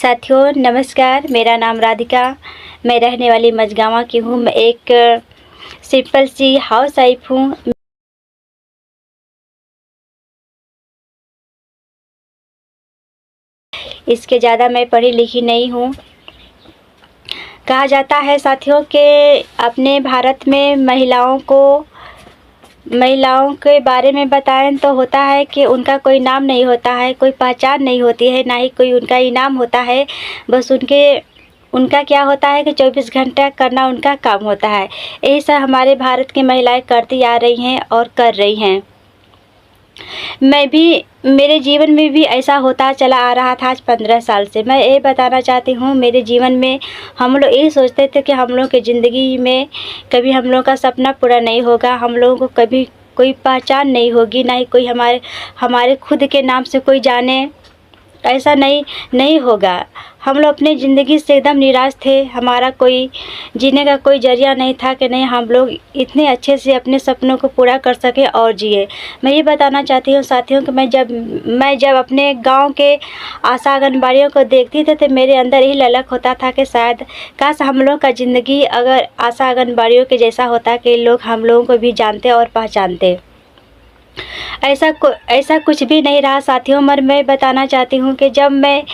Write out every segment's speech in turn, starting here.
साथियों नमस्कार, मेरा नाम राधिका। मैं रहने वाली मझगाँव की हूँ। मैं एक सिंपल सी हाउस वाइफ हूँ। इसके ज़्यादा मैं पढ़ी लिखी नहीं हूँ। कहा जाता है साथियों कि अपने भारत में महिलाओं के बारे में बताएं तो होता है कि उनका कोई नाम नहीं होता है, कोई पहचान नहीं होती है, ना ही कोई उनका इनाम होता है। बस उनका क्या होता है कि 24 घंटा करना उनका काम होता है। यही सब हमारे भारत की महिलाएं करती आ रही हैं और कर रही हैं। मेरे जीवन में भी ऐसा होता चला आ रहा था आज 15 साल से। मैं ये बताना चाहती हूँ, मेरे जीवन में हम लोग यही सोचते थे कि हम लोग की ज़िंदगी में कभी हम लोग का सपना पूरा नहीं होगा, हम लोगों को कभी कोई पहचान नहीं होगी, ना ही कोई हमारे खुद के नाम से कोई जाने। ऐसा नहीं होगा। हम लोग अपनी ज़िंदगी से एकदम निराश थे। हमारा कोई जीने का कोई ज़रिया नहीं था कि नहीं हम लोग इतने अच्छे से अपने सपनों को पूरा कर सकें और जिए। मैं ये बताना चाहती हूँ साथियों कि मैं जब अपने गांव के आशा आंगनबाड़ियों को देखती थी तो मेरे अंदर यही ललक होता था कि शायद काश हम लोग का ज़िंदगी अगर आशा आंगनबाड़ियों के जैसा होता कि लोग हम लोगों को भी जानते और पहचानते। ऐसा कुछ भी नहीं रहा साथियों। मगर मैं बताना चाहती हूँ कि जब मैं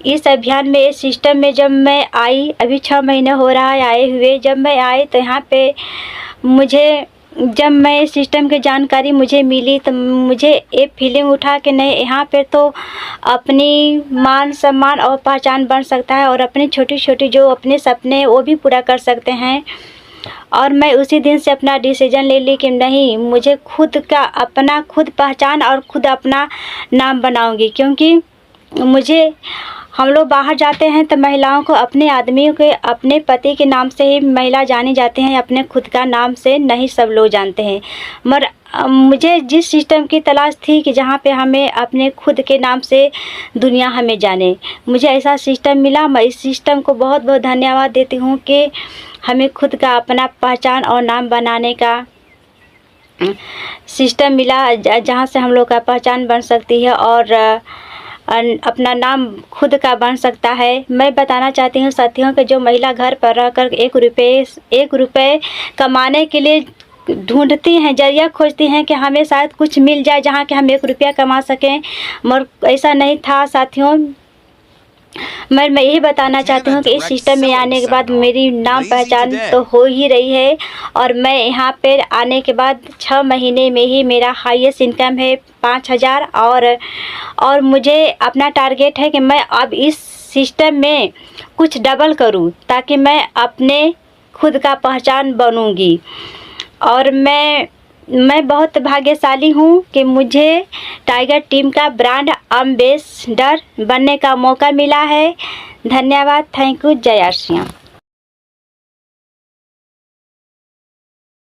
इस अभियान में, इस सिस्टम में जब मैं आई, अभी 6 महीने हो रहा है आए हुए। जब मैं आई तो यहाँ पे जब मैं इस सिस्टम की जानकारी मुझे मिली तो मुझे एक फीलिंग उठा कि नहीं, यहाँ पे तो अपनी मान सम्मान और पहचान बन सकता है और अपनी छोटी छोटी जो अपने सपने वो भी पूरा कर सकते हैं। और मैं उसी दिन से अपना डिसीजन ले ली कि नहीं, मुझे खुद पहचान और खुद अपना नाम बनाऊंगी। क्योंकि हम लोग बाहर जाते हैं तो महिलाओं को अपने आदमियों के, अपने पति के नाम से ही महिला जानी जाती हैं, अपने खुद का नाम से नहीं सब लोग जानते हैं। मगर मुझे जिस सिस्टम की तलाश थी कि जहाँ पे हमें अपने खुद के नाम से दुनिया हमें जाने, मुझे ऐसा सिस्टम मिला। मैं इस सिस्टम को बहुत बहुत धन्यवाद देती हूँ कि हमें खुद का अपना पहचान और नाम बनाने का सिस्टम मिला, जहाँ से हम लोग का पहचान बन सकती है और अपना नाम खुद का बन सकता है। मैं बताना चाहती हूँ साथियों कि जो महिला घर पर रहकर 1 रुपये कमाने के लिए ढूंढती हैं, जरिया खोजती हैं कि हमें शायद कुछ मिल जाए जहाँ कि हम 1 रुपया कमा सकें, मगर ऐसा नहीं था साथियों। मैं यही बताना चाहती हूँ कि इस सिस्टम में आने के बाद मेरी नाम पहचान तो हो ही रही है। और मैं यहाँ पर आने के बाद 6 महीने में ही मेरा हाईएस्ट इनकम है 5,000। और मुझे अपना टारगेट है कि मैं अब इस सिस्टम में कुछ डबल करूँ ताकि मैं अपने खुद का पहचान बनूँगी। और मैं बहुत भाग्यशाली हूँ कि मुझे टाइगर टीम का ब्रांड एम्बेसडर बनने का मौका मिला है। धन्यवाद। Thank you. जय श्री राम।